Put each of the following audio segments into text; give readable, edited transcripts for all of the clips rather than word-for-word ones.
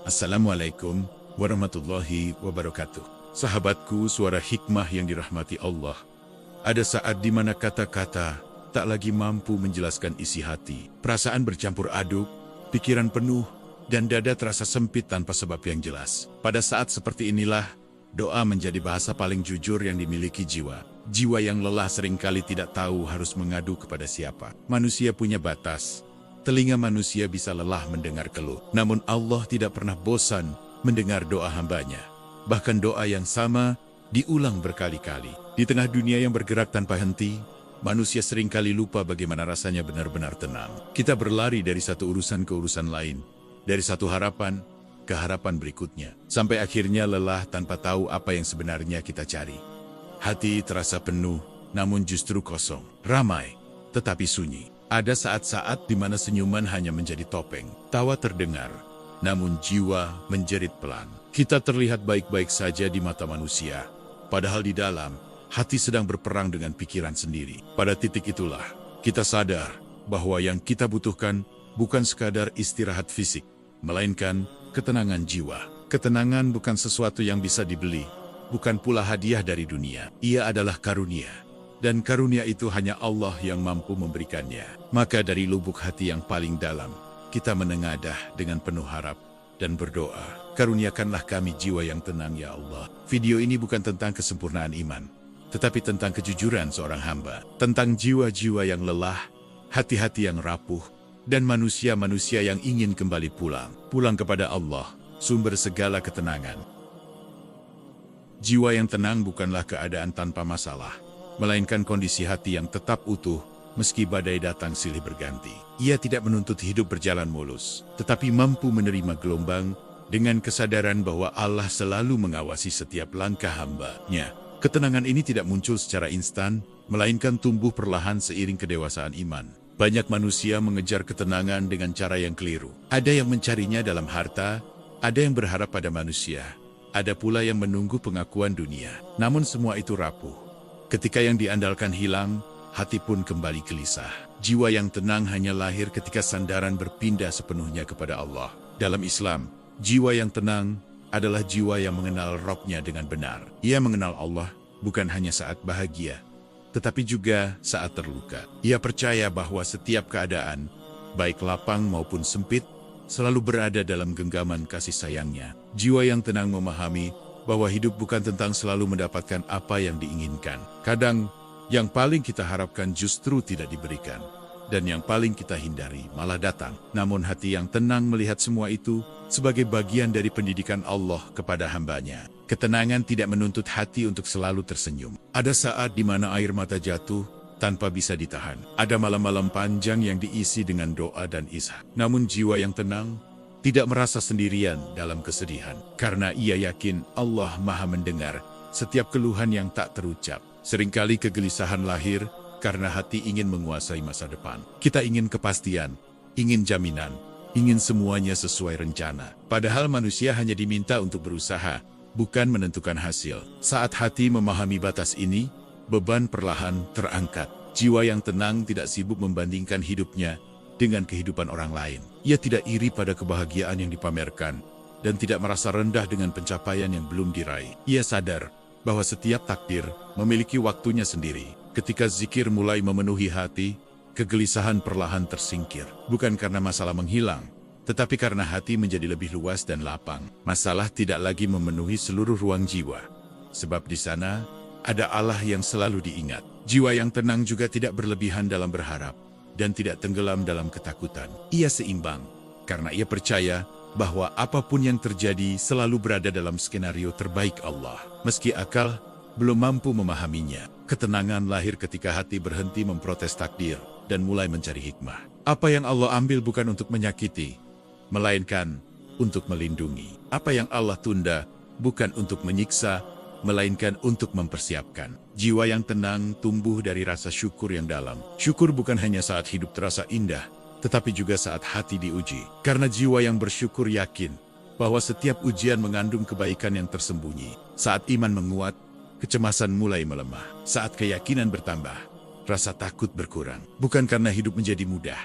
Assalamualaikum warahmatullahi wabarakatuh. Sahabatku, suara hikmah yang dirahmati Allah. Ada saat di mana kata-kata tak lagi mampu menjelaskan isi hati. Perasaan bercampur aduk, pikiran penuh, dan dada terasa sempit tanpa sebab yang jelas. Pada saat seperti inilah, doa menjadi bahasa paling jujur yang dimiliki jiwa. Jiwa yang lelah seringkali tidak tahu harus mengadu kepada siapa. Manusia punya batas. Telinga manusia bisa lelah mendengar keluh. Namun Allah tidak pernah bosan mendengar doa hambanya. Bahkan doa yang sama diulang berkali-kali. Di tengah dunia yang bergerak tanpa henti, manusia seringkali lupa bagaimana rasanya benar-benar tenang. Kita berlari dari satu urusan ke urusan lain, dari satu harapan ke harapan berikutnya, sampai akhirnya lelah tanpa tahu apa yang sebenarnya kita cari. Hati terasa penuh, namun justru kosong. Ramai, tetapi sunyi. Ada saat-saat di mana senyuman hanya menjadi topeng. Tawa terdengar, namun jiwa menjerit pelan. Kita terlihat baik-baik saja di mata manusia, padahal di dalam, hati sedang berperang dengan pikiran sendiri. Pada titik itulah, kita sadar bahwa yang kita butuhkan bukan sekadar istirahat fisik, melainkan ketenangan jiwa. Ketenangan bukan sesuatu yang bisa dibeli, bukan pula hadiah dari dunia. Ia adalah karunia. Dan karunia itu hanya Allah yang mampu memberikannya. Maka dari lubuk hati yang paling dalam, kita menengadah dengan penuh harap dan berdoa. Karuniakanlah kami jiwa yang tenang ya Allah. Video ini bukan tentang kesempurnaan iman, tetapi tentang kejujuran seorang hamba. Tentang jiwa-jiwa yang lelah, hati-hati yang rapuh, dan manusia-manusia yang ingin kembali pulang. Pulang kepada Allah, sumber segala ketenangan. Jiwa yang tenang bukanlah keadaan tanpa masalah, melainkan kondisi hati yang tetap utuh, meski badai datang silih berganti. Ia tidak menuntut hidup berjalan mulus, tetapi mampu menerima gelombang dengan kesadaran bahwa Allah selalu mengawasi setiap langkah hamba-Nya. Ketenangan ini tidak muncul secara instan, melainkan tumbuh perlahan seiring kedewasaan iman. Banyak manusia mengejar ketenangan dengan cara yang keliru. Ada yang mencarinya dalam harta, ada yang berharap pada manusia, ada pula yang menunggu pengakuan dunia. Namun semua itu rapuh. Ketika yang diandalkan hilang, hati pun kembali gelisah. Jiwa yang tenang hanya lahir ketika sandaran berpindah sepenuhnya kepada Allah. Dalam Islam, jiwa yang tenang adalah jiwa yang mengenal Rabb-Nya dengan benar. Ia mengenal Allah bukan hanya saat bahagia, tetapi juga saat terluka. Ia percaya bahwa setiap keadaan, baik lapang maupun sempit, selalu berada dalam genggaman kasih sayang-Nya. Jiwa yang tenang memahami bahwa hidup bukan tentang selalu mendapatkan apa yang diinginkan. Kadang, yang paling kita harapkan justru tidak diberikan. Dan yang paling kita hindari malah datang. Namun hati yang tenang melihat semua itu sebagai bagian dari pendidikan Allah kepada hambanya. Ketenangan tidak menuntut hati untuk selalu tersenyum. Ada saat di mana air mata jatuh tanpa bisa ditahan. Ada malam-malam panjang yang diisi dengan doa dan ishak. Namun jiwa yang tenang tidak merasa sendirian dalam kesedihan, karena ia yakin Allah Maha mendengar setiap keluhan yang tak terucap. Seringkali kegelisahan lahir karena hati ingin menguasai masa depan. Kita ingin kepastian, ingin jaminan, ingin semuanya sesuai rencana. Padahal manusia hanya diminta untuk berusaha, bukan menentukan hasil. Saat hati memahami batas ini, beban perlahan terangkat. Jiwa yang tenang tidak sibuk membandingkan hidupnya dengan kehidupan orang lain. Ia tidak iri pada kebahagiaan yang dipamerkan, dan tidak merasa rendah dengan pencapaian yang belum diraih. Ia sadar bahwa setiap takdir memiliki waktunya sendiri. Ketika zikir mulai memenuhi hati, kegelisahan perlahan tersingkir. Bukan karena masalah menghilang, tetapi karena hati menjadi lebih luas dan lapang. Masalah tidak lagi memenuhi seluruh ruang jiwa, sebab di sana ada Allah yang selalu diingat. Jiwa yang tenang juga tidak berlebihan dalam berharap, dan tidak tenggelam dalam ketakutan. Ia seimbang, karena ia percaya bahwa apapun yang terjadi selalu berada dalam skenario terbaik Allah. Meski akal belum mampu memahaminya, ketenangan lahir ketika hati berhenti memprotes takdir dan mulai mencari hikmah. Apa yang Allah ambil bukan untuk menyakiti, melainkan untuk melindungi. Apa yang Allah tunda bukan untuk menyiksa, melainkan untuk mempersiapkan. Jiwa yang tenang tumbuh dari rasa syukur yang dalam. Syukur bukan hanya saat hidup terasa indah, tetapi juga saat hati diuji. Karena jiwa yang bersyukur yakin bahwa setiap ujian mengandung kebaikan yang tersembunyi. Saat iman menguat, kecemasan mulai melemah. Saat keyakinan bertambah, rasa takut berkurang. Bukan karena hidup menjadi mudah,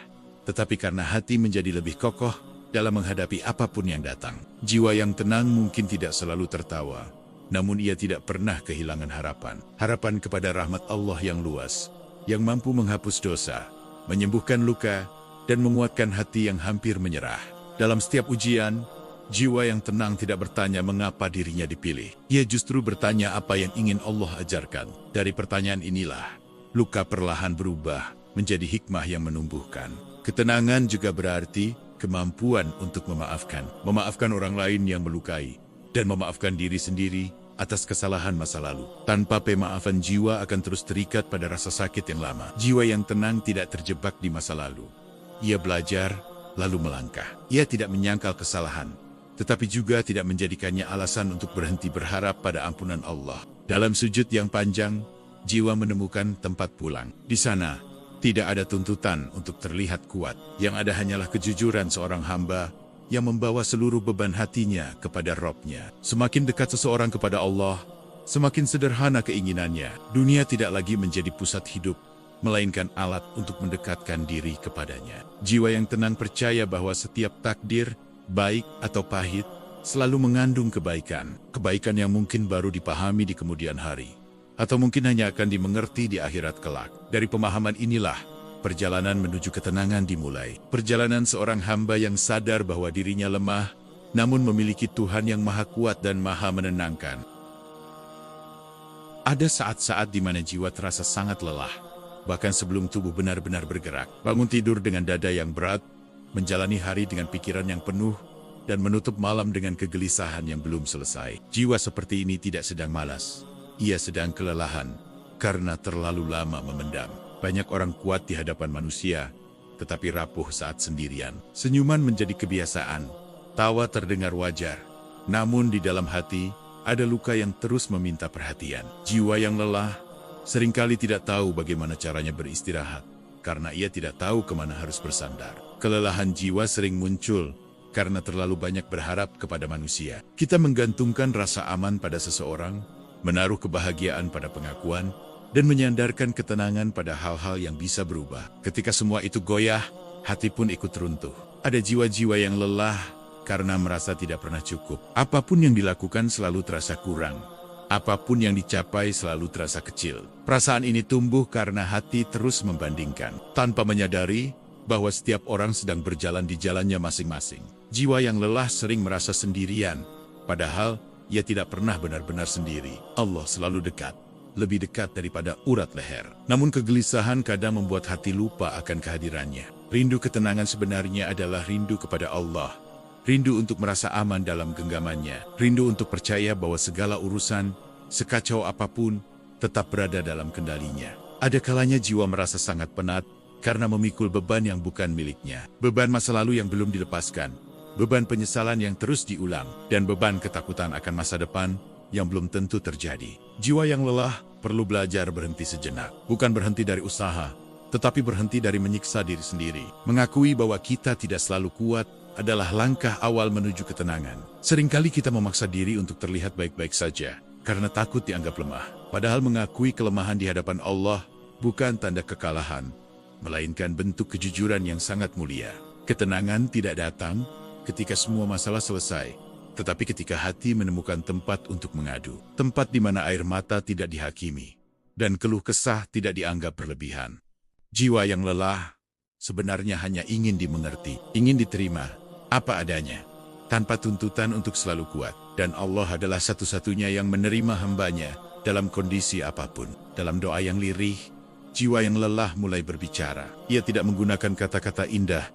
tetapi karena hati menjadi lebih kokoh dalam menghadapi apapun yang datang. Jiwa yang tenang mungkin tidak selalu tertawa, namun ia tidak pernah kehilangan harapan. Harapan kepada rahmat Allah yang luas, yang mampu menghapus dosa, menyembuhkan luka, dan menguatkan hati yang hampir menyerah. Dalam setiap ujian, jiwa yang tenang tidak bertanya mengapa dirinya dipilih. Ia justru bertanya apa yang ingin Allah ajarkan. Dari pertanyaan inilah, luka perlahan berubah menjadi hikmah yang menumbuhkan. Ketenangan juga berarti kemampuan untuk memaafkan. Memaafkan orang lain yang melukai, dan memaafkan diri sendiri atas kesalahan masa lalu. Tanpa pemaafan, jiwa akan terus terikat pada rasa sakit yang lama. Jiwa yang tenang tidak terjebak di masa lalu. Ia belajar, lalu melangkah. Ia tidak menyangkal kesalahan, tetapi juga tidak menjadikannya alasan untuk berhenti berharap pada ampunan Allah. Dalam sujud yang panjang, jiwa menemukan tempat pulang. Di sana, tidak ada tuntutan untuk terlihat kuat. Yang ada hanyalah kejujuran seorang hamba yang membawa seluruh beban hatinya kepada Rabb-Nya. Semakin dekat seseorang kepada Allah, semakin sederhana keinginannya. Dunia tidak lagi menjadi pusat hidup, melainkan alat untuk mendekatkan diri kepadanya. Jiwa yang tenang percaya bahwa setiap takdir, baik atau pahit, selalu mengandung kebaikan. Kebaikan yang mungkin baru dipahami di kemudian hari, atau mungkin hanya akan dimengerti di akhirat kelak. Dari pemahaman inilah, perjalanan menuju ketenangan dimulai. Perjalanan seorang hamba yang sadar bahwa dirinya lemah, namun memiliki Tuhan yang maha kuat dan maha menenangkan. Ada saat-saat di mana jiwa terasa sangat lelah, bahkan sebelum tubuh benar-benar bergerak. Bangun tidur dengan dada yang berat, menjalani hari dengan pikiran yang penuh, dan menutup malam dengan kegelisahan yang belum selesai. Jiwa seperti ini tidak sedang malas. Ia sedang kelelahan, karena terlalu lama memendam. Banyak orang kuat di hadapan manusia, tetapi rapuh saat sendirian. Senyuman menjadi kebiasaan, tawa terdengar wajar, namun di dalam hati, ada luka yang terus meminta perhatian. Jiwa yang lelah, seringkali tidak tahu bagaimana caranya beristirahat, karena ia tidak tahu kemana harus bersandar. Kelelahan jiwa sering muncul, karena terlalu banyak berharap kepada manusia. Kita menggantungkan rasa aman pada seseorang, menaruh kebahagiaan pada pengakuan, dan menyandarkan ketenangan pada hal-hal yang bisa berubah. Ketika semua itu goyah, hati pun ikut runtuh. Ada jiwa-jiwa yang lelah karena merasa tidak pernah cukup. Apapun yang dilakukan selalu terasa kurang. Apapun yang dicapai selalu terasa kecil. Perasaan ini tumbuh karena hati terus membandingkan, tanpa menyadari bahwa setiap orang sedang berjalan di jalannya masing-masing. Jiwa yang lelah sering merasa sendirian, padahal ia tidak pernah benar-benar sendiri. Allah selalu dekat, lebih dekat daripada urat leher. Namun kegelisahan kadang membuat hati lupa akan kehadirannya. Rindu ketenangan sebenarnya adalah rindu kepada Allah. Rindu untuk merasa aman dalam genggamannya. Rindu untuk percaya bahwa segala urusan, sekacau apapun, tetap berada dalam kendalinya. Ada kalanya jiwa merasa sangat penat karena memikul beban yang bukan miliknya. Beban masa lalu yang belum dilepaskan, beban penyesalan yang terus diulang, dan beban ketakutan akan masa depan yang belum tentu terjadi. Jiwa yang lelah perlu belajar berhenti sejenak. Bukan berhenti dari usaha, tetapi berhenti dari menyiksa diri sendiri. Mengakui bahwa kita tidak selalu kuat adalah langkah awal menuju ketenangan. Seringkali kita memaksa diri untuk terlihat baik-baik saja, karena takut dianggap lemah. Padahal mengakui kelemahan di hadapan Allah bukan tanda kekalahan, melainkan bentuk kejujuran yang sangat mulia. Ketenangan tidak datang ketika semua masalah selesai, tetapi ketika hati menemukan tempat untuk mengadu. Tempat di mana air mata tidak dihakimi, dan keluh kesah tidak dianggap berlebihan. Jiwa yang lelah sebenarnya hanya ingin dimengerti, ingin diterima apa adanya, tanpa tuntutan untuk selalu kuat. Dan Allah adalah satu-satunya yang menerima hambanya dalam kondisi apapun. Dalam doa yang lirih, jiwa yang lelah mulai berbicara. Ia tidak menggunakan kata-kata indah,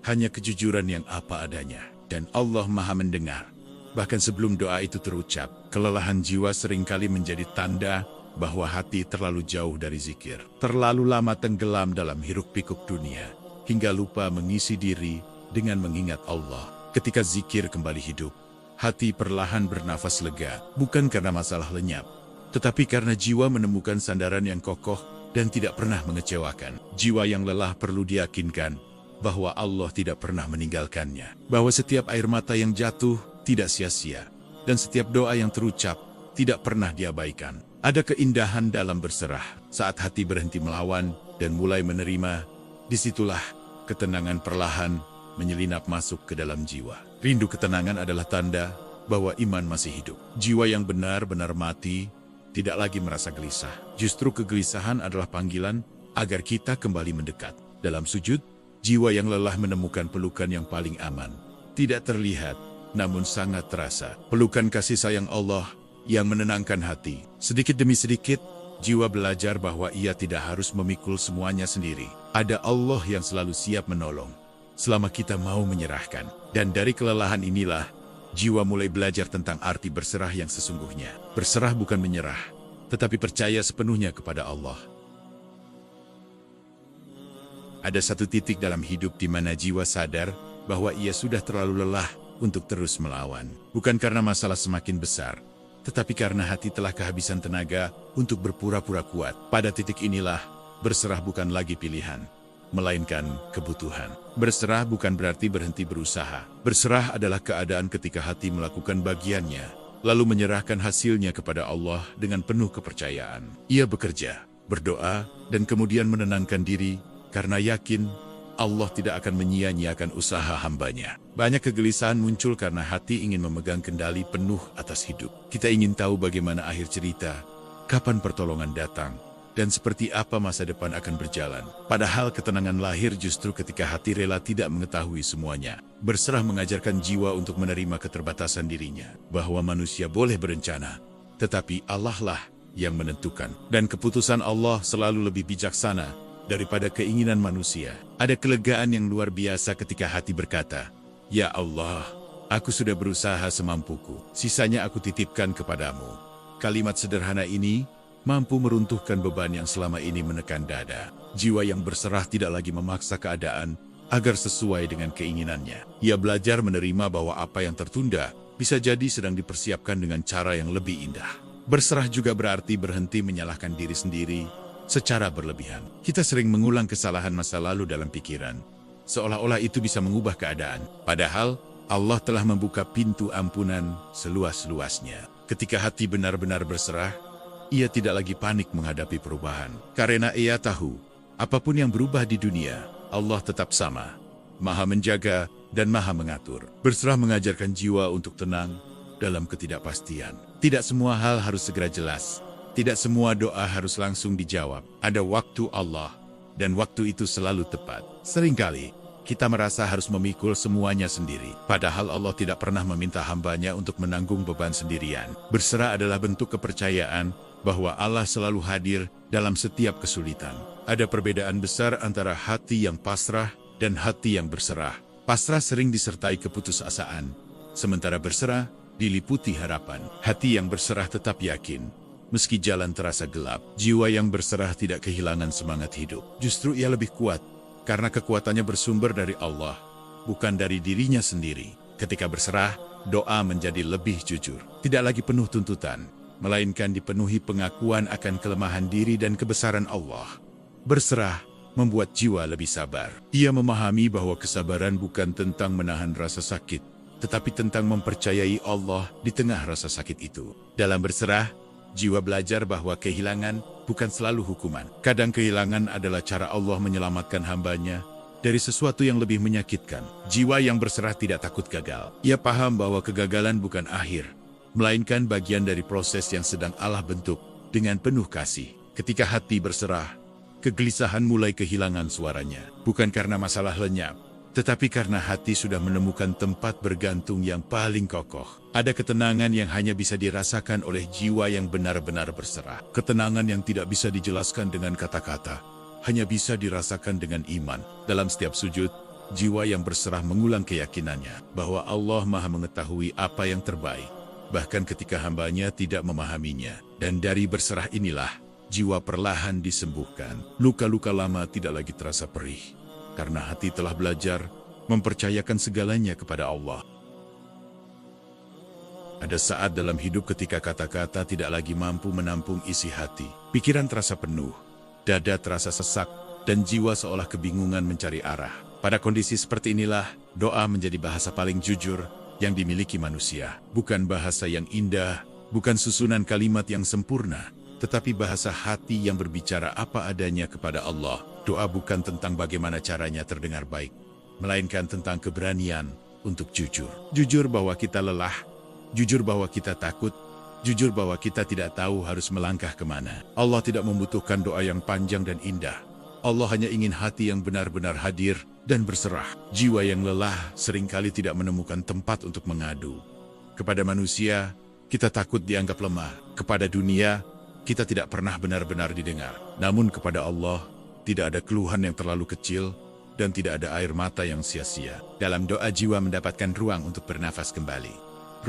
hanya kejujuran yang apa adanya. Dan Allah Maha mendengar. Bahkan sebelum doa itu terucap, kelelahan jiwa seringkali menjadi tanda bahwa hati terlalu jauh dari zikir. Terlalu lama tenggelam dalam hiruk-pikuk dunia, hingga lupa mengisi diri dengan mengingat Allah. Ketika zikir kembali hidup, hati perlahan bernafas lega, bukan karena masalah lenyap, tetapi karena jiwa menemukan sandaran yang kokoh dan tidak pernah mengecewakan. Jiwa yang lelah perlu diyakinkan bahwa Allah tidak pernah meninggalkannya, bahwa setiap air mata yang jatuh tidak sia-sia, dan setiap doa yang terucap tidak pernah diabaikan. Ada keindahan dalam berserah. Saat hati berhenti melawan dan mulai menerima, disitulah ketenangan perlahan menyelinap masuk ke dalam jiwa. Rindu ketenangan adalah tanda bahwa iman masih hidup. Jiwa yang benar-benar mati tidak lagi merasa gelisah. Justru kegelisahan adalah panggilan agar kita kembali mendekat. Dalam sujud, jiwa yang lelah menemukan pelukan yang paling aman. Tidak terlihat, namun sangat terasa. Pelukan kasih sayang Allah yang menenangkan hati. Sedikit demi sedikit, jiwa belajar bahwa ia tidak harus memikul semuanya sendiri. Ada Allah yang selalu siap menolong selama kita mau menyerahkan. Dan dari kelelahan inilah, jiwa mulai belajar tentang arti berserah yang sesungguhnya. Berserah bukan menyerah, tetapi percaya sepenuhnya kepada Allah. Ada satu titik dalam hidup di mana jiwa sadar bahwa ia sudah terlalu lelah untuk terus melawan. Bukan karena masalah semakin besar, tetapi karena hati telah kehabisan tenaga untuk berpura-pura kuat. Pada titik inilah, berserah bukan lagi pilihan, melainkan kebutuhan. Berserah bukan berarti berhenti berusaha. Berserah adalah keadaan ketika hati melakukan bagiannya, lalu menyerahkan hasilnya kepada Allah dengan penuh kepercayaan. Ia bekerja, berdoa, dan kemudian menenangkan diri, karena yakin Allah tidak akan menyia-nyiakan usaha hambanya. Banyak kegelisahan muncul karena hati ingin memegang kendali penuh atas hidup. Kita ingin tahu bagaimana akhir cerita, kapan pertolongan datang, dan seperti apa masa depan akan berjalan. Padahal ketenangan lahir justru ketika hati rela tidak mengetahui semuanya. Berserah mengajarkan jiwa untuk menerima keterbatasan dirinya, bahwa manusia boleh berencana, tetapi Allah lah yang menentukan. Dan keputusan Allah selalu lebih bijaksana daripada keinginan manusia. Ada kelegaan yang luar biasa ketika hati berkata, "Ya Allah, aku sudah berusaha semampuku, sisanya aku titipkan kepadamu." Kalimat sederhana ini mampu meruntuhkan beban yang selama ini menekan dada. Jiwa yang berserah tidak lagi memaksa keadaan agar sesuai dengan keinginannya. Ia belajar menerima bahwa apa yang tertunda bisa jadi sedang dipersiapkan dengan cara yang lebih indah. Berserah juga berarti berhenti menyalahkan diri sendiri secara berlebihan. Kita sering mengulang kesalahan masa lalu dalam pikiran, seolah-olah itu bisa mengubah keadaan. Padahal, Allah telah membuka pintu ampunan seluas-luasnya. Ketika hati benar-benar berserah, ia tidak lagi panik menghadapi perubahan. Karena ia tahu, apapun yang berubah di dunia, Allah tetap sama, Maha menjaga dan Maha mengatur. Berserah mengajarkan jiwa untuk tenang dalam ketidakpastian. Tidak semua hal harus segera jelas. Tidak semua doa harus langsung dijawab. Ada waktu Allah, dan waktu itu selalu tepat. Seringkali, kita merasa harus memikul semuanya sendiri. Padahal Allah tidak pernah meminta hambanya untuk menanggung beban sendirian. Berserah adalah bentuk kepercayaan bahwa Allah selalu hadir dalam setiap kesulitan. Ada perbedaan besar antara hati yang pasrah dan hati yang berserah. Pasrah sering disertai keputusasaan, sementara berserah diliputi harapan. Hati yang berserah tetap yakin, meski jalan terasa gelap. Jiwa yang berserah tidak kehilangan semangat hidup. Justru ia lebih kuat, karena kekuatannya bersumber dari Allah, bukan dari dirinya sendiri. Ketika berserah, doa menjadi lebih jujur. Tidak lagi penuh tuntutan, melainkan dipenuhi pengakuan akan kelemahan diri dan kebesaran Allah. Berserah membuat jiwa lebih sabar. Ia memahami bahwa kesabaran bukan tentang menahan rasa sakit, tetapi tentang mempercayai Allah di tengah rasa sakit itu. Dalam berserah, jiwa belajar bahwa kehilangan bukan selalu hukuman. Kadang kehilangan adalah cara Allah menyelamatkan hambanya dari sesuatu yang lebih menyakitkan. Jiwa yang berserah tidak takut gagal. Ia paham bahwa kegagalan bukan akhir, melainkan bagian dari proses yang sedang Allah bentuk dengan penuh kasih. Ketika hati berserah, kegelisahan mulai kehilangan suaranya. Bukan karena masalah lenyap, tetapi karena hati sudah menemukan tempat bergantung yang paling kokoh. Ada ketenangan yang hanya bisa dirasakan oleh jiwa yang benar-benar berserah. Ketenangan yang tidak bisa dijelaskan dengan kata-kata, hanya bisa dirasakan dengan iman. Dalam setiap sujud, jiwa yang berserah mengulang keyakinannya bahwa Allah Maha mengetahui apa yang terbaik, bahkan ketika hambanya tidak memahaminya. Dan dari berserah inilah, jiwa perlahan disembuhkan. Luka-luka lama tidak lagi terasa perih, karena hati telah belajar mempercayakan segalanya kepada Allah. Ada saat dalam hidup ketika kata-kata tidak lagi mampu menampung isi hati. Pikiran terasa penuh, dada terasa sesak, dan jiwa seolah kebingungan mencari arah. Pada kondisi seperti inilah, doa menjadi bahasa paling jujur yang dimiliki manusia. Bukan bahasa yang indah, bukan susunan kalimat yang sempurna, tetapi bahasa hati yang berbicara apa adanya kepada Allah. Doa bukan tentang bagaimana caranya terdengar baik, melainkan tentang keberanian untuk jujur. Jujur bahwa kita lelah, jujur bahwa kita takut, jujur bahwa kita tidak tahu harus melangkah kemana. Allah tidak membutuhkan doa yang panjang dan indah. Allah hanya ingin hati yang benar-benar hadir dan berserah. Jiwa yang lelah seringkali tidak menemukan tempat untuk mengadu. Kepada manusia, kita takut dianggap lemah. Kepada dunia, kita tidak pernah benar-benar didengar. Namun kepada Allah, tidak ada keluhan yang terlalu kecil dan tidak ada air mata yang sia-sia. Dalam doa jiwa mendapatkan ruang untuk bernafas kembali.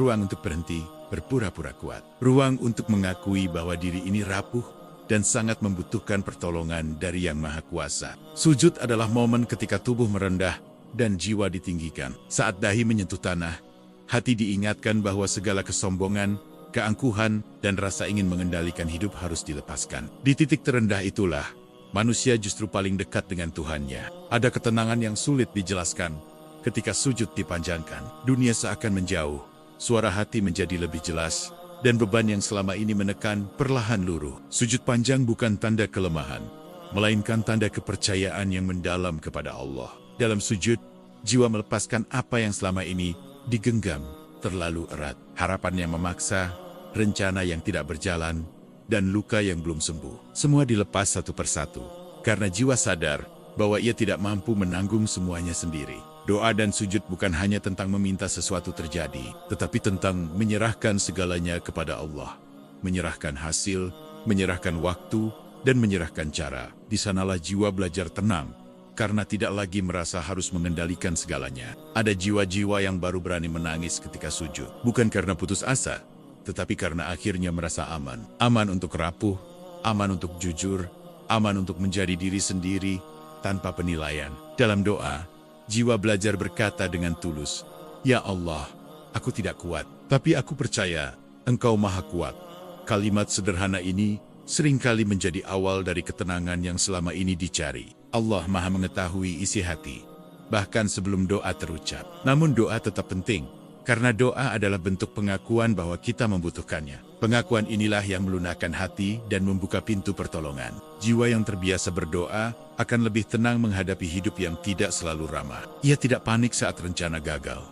Ruang untuk berhenti, berpura-pura kuat. Ruang untuk mengakui bahwa diri ini rapuh dan sangat membutuhkan pertolongan dari Yang Maha Kuasa. Sujud adalah momen ketika tubuh merendah dan jiwa ditinggikan. Saat dahi menyentuh tanah, hati diingatkan bahwa segala kesombongan, keangkuhan, dan rasa ingin mengendalikan hidup harus dilepaskan. Di titik terendah itulah, manusia justru paling dekat dengan Tuhannya. Ada ketenangan yang sulit dijelaskan ketika sujud dipanjangkan. Dunia seakan menjauh, suara hati menjadi lebih jelas, dan beban yang selama ini menekan perlahan luruh. Sujud panjang bukan tanda kelemahan, melainkan tanda kepercayaan yang mendalam kepada Allah. Dalam sujud, jiwa melepaskan apa yang selama ini digenggam terlalu erat. Harapan yang memaksa, rencana yang tidak berjalan, dan luka yang belum sembuh. Semua dilepas satu persatu, karena jiwa sadar bahwa ia tidak mampu menanggung semuanya sendiri. Doa dan sujud bukan hanya tentang meminta sesuatu terjadi, tetapi tentang menyerahkan segalanya kepada Allah. Menyerahkan hasil, menyerahkan waktu, dan menyerahkan cara. Di sanalah jiwa belajar tenang, karena tidak lagi merasa harus mengendalikan segalanya. Ada jiwa-jiwa yang baru berani menangis ketika sujud. Bukan karena putus asa, tetapi karena akhirnya merasa aman. Aman untuk rapuh, aman untuk jujur, aman untuk menjadi diri sendiri tanpa penilaian. Dalam doa, jiwa belajar berkata dengan tulus, "Ya Allah, aku tidak kuat, tapi aku percaya Engkau Maha Kuat." Kalimat sederhana ini seringkali menjadi awal dari ketenangan yang selama ini dicari. Allah Maha mengetahui isi hati, bahkan sebelum doa terucap. Namun doa tetap penting, karena doa adalah bentuk pengakuan bahwa kita membutuhkannya. Pengakuan inilah yang melunakkan hati dan membuka pintu pertolongan. Jiwa yang terbiasa berdoa akan lebih tenang menghadapi hidup yang tidak selalu ramah. Ia tidak panik saat rencana gagal,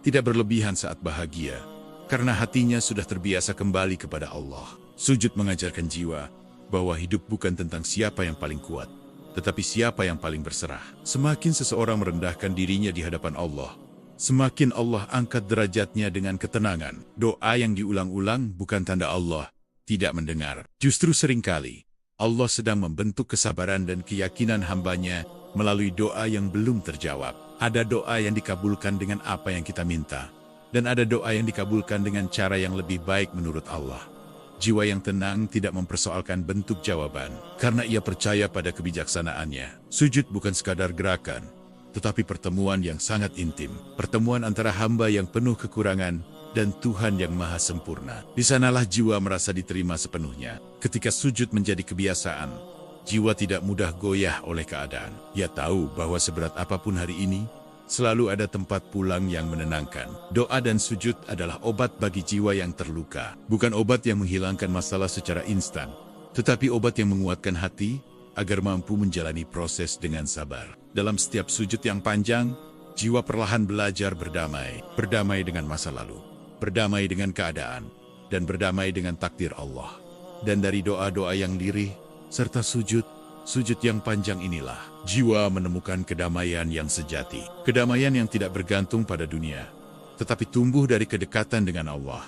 tidak berlebihan saat bahagia, karena hatinya sudah terbiasa kembali kepada Allah. Sujud mengajarkan jiwa bahwa hidup bukan tentang siapa yang paling kuat, tetapi siapa yang paling berserah. Semakin seseorang merendahkan dirinya di hadapan Allah, semakin Allah angkat derajatnya dengan ketenangan. Doa yang diulang-ulang bukan tanda Allah tidak mendengar. Justru seringkali Allah sedang membentuk kesabaran dan keyakinan hambanya melalui doa yang belum terjawab. Ada doa yang dikabulkan dengan apa yang kita minta, dan ada doa yang dikabulkan dengan cara yang lebih baik menurut Allah. Jiwa yang tenang tidak mempersoalkan bentuk jawaban, karena ia percaya pada kebijaksanaannya. Sujud bukan sekadar gerakan, tetapi pertemuan yang sangat intim. Pertemuan antara hamba yang penuh kekurangan dan Tuhan yang maha sempurna. Di sanalah jiwa merasa diterima sepenuhnya. Ketika sujud menjadi kebiasaan, jiwa tidak mudah goyah oleh keadaan. Ia tahu bahwa seberat apapun hari ini, selalu ada tempat pulang yang menenangkan. Doa dan sujud adalah obat bagi jiwa yang terluka. Bukan obat yang menghilangkan masalah secara instan, tetapi obat yang menguatkan hati agar mampu menjalani proses dengan sabar. Dalam setiap sujud yang panjang, jiwa perlahan belajar berdamai. Berdamai dengan masa lalu, berdamai dengan keadaan, dan berdamai dengan takdir Allah. Dan dari doa-doa yang lirih, serta sujud yang panjang inilah, jiwa menemukan kedamaian yang sejati. Kedamaian yang tidak bergantung pada dunia, tetapi tumbuh dari kedekatan dengan Allah.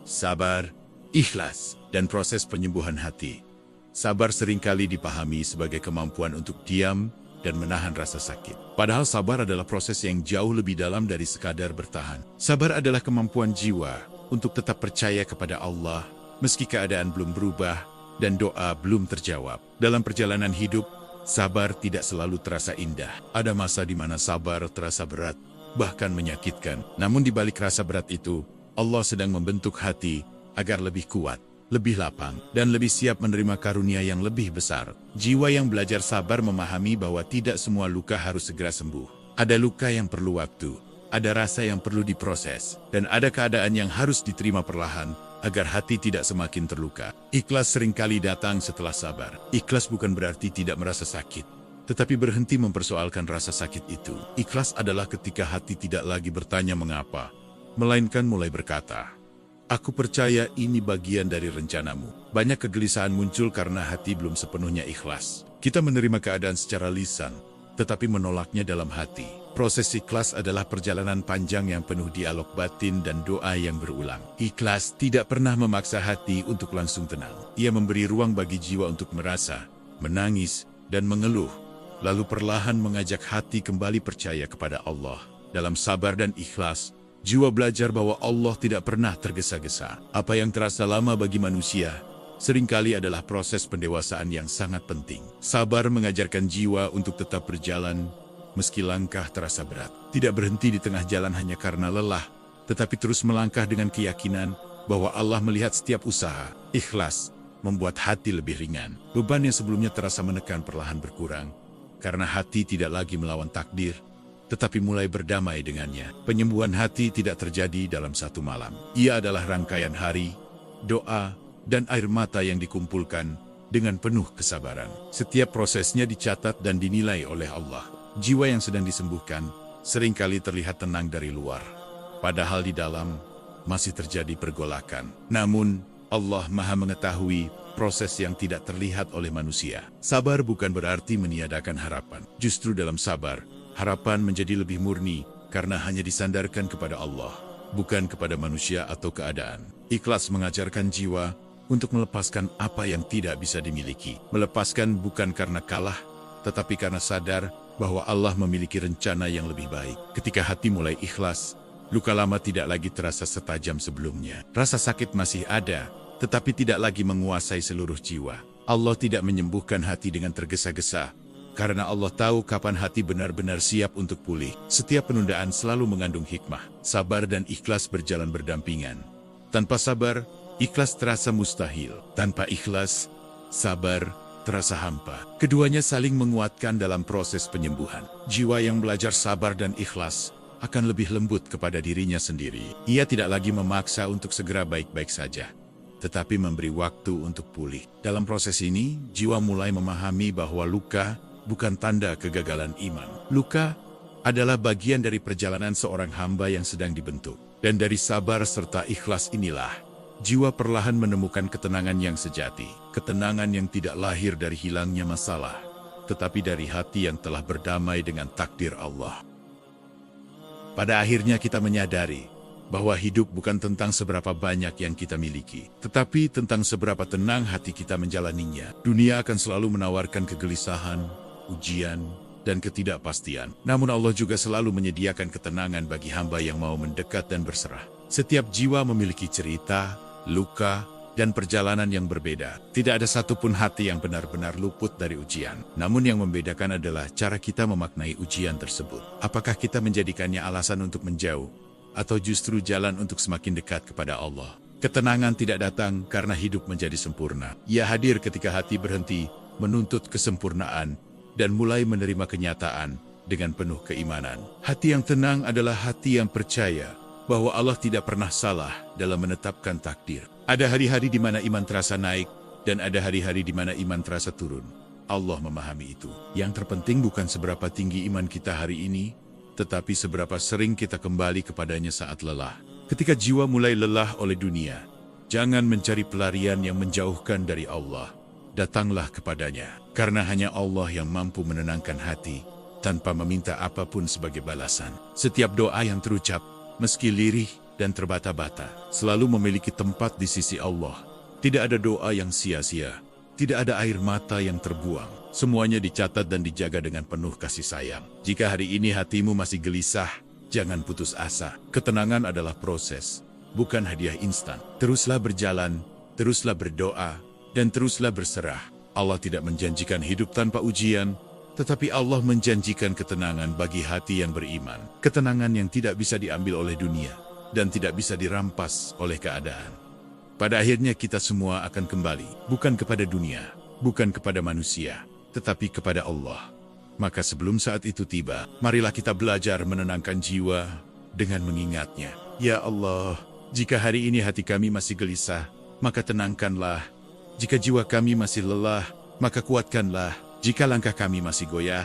Sabar, ikhlas, dan proses penyembuhan hati. Sabar seringkali dipahami sebagai kemampuan untuk diam dan menahan rasa sakit. Padahal sabar adalah proses yang jauh lebih dalam dari sekadar bertahan. Sabar adalah kemampuan jiwa untuk tetap percaya kepada Allah meski keadaan belum berubah dan doa belum terjawab. Dalam perjalanan hidup, sabar tidak selalu terasa indah. Ada masa di mana sabar terasa berat, bahkan menyakitkan. Namun di balik rasa berat itu, Allah sedang membentuk hati agar lebih kuat, lebih lapang, dan lebih siap menerima karunia yang lebih besar. Jiwa yang belajar sabar memahami bahwa tidak semua luka harus segera sembuh. Ada luka yang perlu waktu, ada rasa yang perlu diproses, dan ada keadaan yang harus diterima perlahan, agar hati tidak semakin terluka. Ikhlas seringkali datang setelah sabar. Ikhlas bukan berarti tidak merasa sakit, tetapi berhenti mempersoalkan rasa sakit itu. Ikhlas adalah ketika hati tidak lagi bertanya mengapa, melainkan mulai berkata, "Aku percaya ini bagian dari rencanamu." Banyak kegelisahan muncul karena hati belum sepenuhnya ikhlas. Kita menerima keadaan secara lisan, tetapi menolaknya dalam hati. Proses ikhlas adalah perjalanan panjang yang penuh dialog batin dan doa yang berulang. Ikhlas tidak pernah memaksa hati untuk langsung tenang. Ia memberi ruang bagi jiwa untuk merasa, menangis, dan mengeluh, lalu perlahan mengajak hati kembali percaya kepada Allah. Dalam sabar dan ikhlas, jiwa belajar bahwa Allah tidak pernah tergesa-gesa. Apa yang terasa lama bagi manusia, seringkali adalah proses pendewasaan yang sangat penting. Sabar mengajarkan jiwa untuk tetap berjalan, meski langkah terasa berat. Tidak berhenti di tengah jalan hanya karena lelah, tetapi terus melangkah dengan keyakinan bahwa Allah melihat setiap usaha. Ikhlas membuat hati lebih ringan. Beban yang sebelumnya terasa menekan perlahan berkurang, karena hati tidak lagi melawan takdir, tetapi mulai berdamai dengannya. Penyembuhan hati tidak terjadi dalam satu malam. Ia adalah rangkaian hari, doa, dan air mata yang dikumpulkan dengan penuh kesabaran. Setiap prosesnya dicatat dan dinilai oleh Allah. Jiwa yang sedang disembuhkan seringkali terlihat tenang dari luar, padahal di dalam masih terjadi pergolakan. Namun, Allah Maha mengetahui proses yang tidak terlihat oleh manusia. Sabar bukan berarti meniadakan harapan. Justru dalam sabar, harapan menjadi lebih murni karena hanya disandarkan kepada Allah, bukan kepada manusia atau keadaan. Ikhlas mengajarkan jiwa untuk melepaskan apa yang tidak bisa dimiliki. Melepaskan bukan karena kalah, tetapi karena sadar bahwa Allah memiliki rencana yang lebih baik. Ketika hati mulai ikhlas, luka lama tidak lagi terasa setajam sebelumnya. Rasa sakit masih ada, tetapi tidak lagi menguasai seluruh jiwa. Allah tidak menyembuhkan hati dengan tergesa-gesa, karena Allah tahu kapan hati benar-benar siap untuk pulih. Setiap penundaan selalu mengandung hikmah. Sabar dan ikhlas berjalan berdampingan. Tanpa sabar, ikhlas terasa mustahil. Tanpa ikhlas, sabar terasa hampa. Keduanya saling menguatkan dalam proses penyembuhan. Jiwa yang belajar sabar dan ikhlas akan lebih lembut kepada dirinya sendiri. Ia tidak lagi memaksa untuk segera baik-baik saja, tetapi memberi waktu untuk pulih. Dalam proses ini, jiwa mulai memahami bahwa luka bukan tanda kegagalan iman. Luka adalah bagian dari perjalanan seorang hamba yang sedang dibentuk. Dan dari sabar serta ikhlas inilah, jiwa perlahan menemukan ketenangan yang sejati. Ketenangan yang tidak lahir dari hilangnya masalah, tetapi dari hati yang telah berdamai dengan takdir Allah. Pada akhirnya kita menyadari bahwa hidup bukan tentang seberapa banyak yang kita miliki, tetapi tentang seberapa tenang hati kita menjalaninya. Dunia akan selalu menawarkan kegelisahan, ujian, dan ketidakpastian. Namun Allah juga selalu menyediakan ketenangan bagi hamba yang mau mendekat dan berserah. Setiap jiwa memiliki cerita, luka, dan perjalanan yang berbeda. Tidak ada satupun hati yang benar-benar luput dari ujian. Namun yang membedakan adalah cara kita memaknai ujian tersebut. Apakah kita menjadikannya alasan untuk menjauh, atau justru jalan untuk semakin dekat kepada Allah? Ketenangan tidak datang karena hidup menjadi sempurna. Ia hadir ketika hati berhenti menuntut kesempurnaan dan mulai menerima kenyataan dengan penuh keimanan. Hati yang tenang adalah hati yang percaya bahwa Allah tidak pernah salah dalam menetapkan takdir. Ada hari-hari di mana iman terasa naik, dan ada hari-hari di mana iman terasa turun. Allah memahami itu. Yang terpenting bukan seberapa tinggi iman kita hari ini, tetapi seberapa sering kita kembali kepadanya saat lelah. Ketika jiwa mulai lelah oleh dunia, jangan mencari pelarian yang menjauhkan dari Allah. Datanglah kepadanya, karena hanya Allah yang mampu menenangkan hati, tanpa meminta apapun sebagai balasan. Setiap doa yang terucap, meski lirih dan terbata-bata, selalu memiliki tempat di sisi Allah. Tidak ada doa yang sia-sia, tidak ada air mata yang terbuang. Semuanya dicatat dan dijaga dengan penuh kasih sayang. Jika hari ini hatimu masih gelisah, jangan putus asa. Ketenangan adalah proses, bukan hadiah instan. Teruslah berjalan, teruslah berdoa, dan teruslah berserah. Allah tidak menjanjikan hidup tanpa ujian, tetapi Allah menjanjikan ketenangan bagi hati yang beriman. Ketenangan yang tidak bisa diambil oleh dunia, dan tidak bisa dirampas oleh keadaan. Pada akhirnya kita semua akan kembali, bukan kepada dunia, bukan kepada manusia, tetapi kepada Allah. Maka sebelum saat itu tiba, marilah kita belajar menenangkan jiwa dengan mengingatnya. Ya Allah, jika hari ini hati kami masih gelisah, maka tenangkanlah. Jika jiwa kami masih lelah, maka kuatkanlah. Jika langkah kami masih goyah,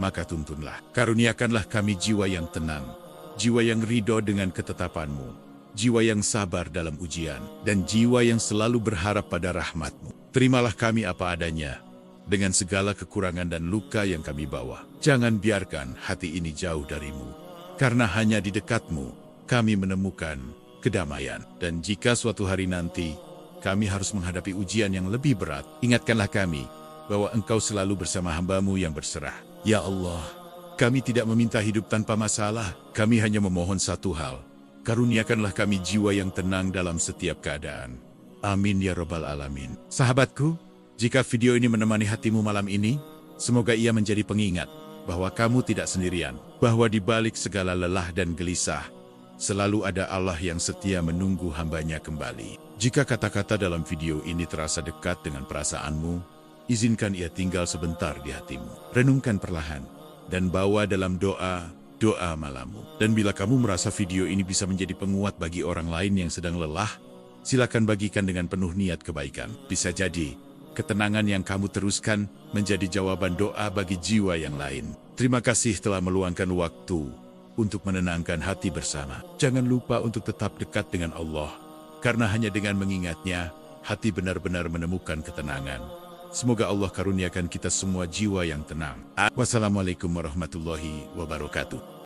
maka tuntunlah. Karuniakanlah kami jiwa yang tenang, jiwa yang ridho dengan ketetapan-Mu, jiwa yang sabar dalam ujian, dan jiwa yang selalu berharap pada rahmat-Mu. Terimalah kami apa adanya, dengan segala kekurangan dan luka yang kami bawa. Jangan biarkan hati ini jauh dari-Mu, karena hanya di dekat-Mu kami menemukan kedamaian. Dan jika suatu hari nanti kami harus menghadapi ujian yang lebih berat, ingatkanlah kami bahwa Engkau selalu bersama hamba-Mu yang berserah. Ya Allah, kami tidak meminta hidup tanpa masalah. Kami hanya memohon satu hal. Karuniakanlah kami jiwa yang tenang dalam setiap keadaan. Amin ya Rabbal Alamin. Sahabatku, jika video ini menemani hatimu malam ini, semoga ia menjadi pengingat bahwa kamu tidak sendirian. Bahwa di balik segala lelah dan gelisah, selalu ada Allah yang setia menunggu hambanya kembali. Jika kata-kata dalam video ini terasa dekat dengan perasaanmu, izinkan ia tinggal sebentar di hatimu. Renungkan perlahan, dan bawa dalam doa malammu. Dan bila kamu merasa video ini bisa menjadi penguat bagi orang lain yang sedang lelah, silakan bagikan dengan penuh niat kebaikan. Bisa jadi ketenangan yang kamu teruskan menjadi jawaban doa bagi jiwa yang lain. Terima kasih telah meluangkan waktu untuk menenangkan hati bersama. Jangan lupa untuk tetap dekat dengan Allah, karena hanya dengan mengingatnya, hati benar-benar menemukan ketenangan. Semoga Allah karuniakan kita semua jiwa yang tenang. Wassalamualaikum warahmatullahi wabarakatuh.